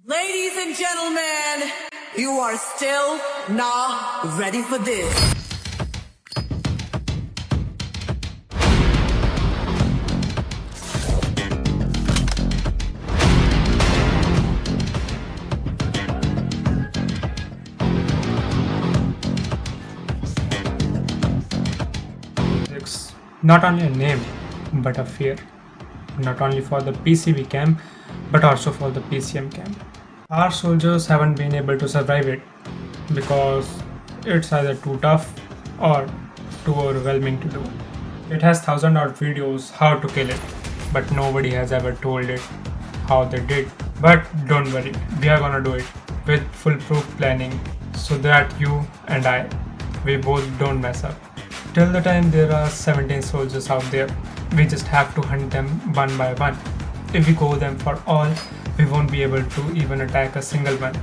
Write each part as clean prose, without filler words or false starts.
Ladies and gentlemen, you are still not ready for this. It's not only a name, but a fear. Not only for the PCB camp, but also for the PCM camp. Our soldiers haven't been able to survive it because it's either too tough or too overwhelming to do. It has 1,000 odd videos how to kill it, but nobody has ever told it how they did. But don't worry, we are gonna do it with foolproof planning so that you and I, we both don't mess up. Till the time there are 17 soldiers out there, we just have to hunt them one by one. If we go them for all, we won't be able to even attack a single one.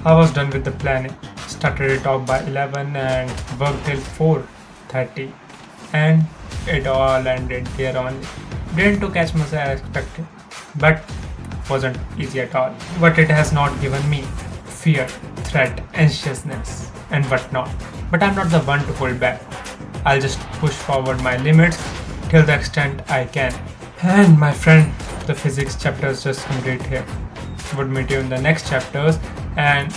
I was done with the planning, started it off by 11 and worked till 4:30, and it all ended there only. Didn't took as much as I expected, but wasn't easy at all. But it has not given me fear, threat, anxiousness, and whatnot. But I'm not the one to hold back. I'll just push forward my limits till the extent I can. And my friend, the physics chapters just complete here. Would meet you in the next chapters, and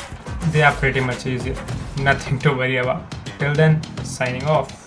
they are pretty much easier. Nothing to worry about. Till then, signing off.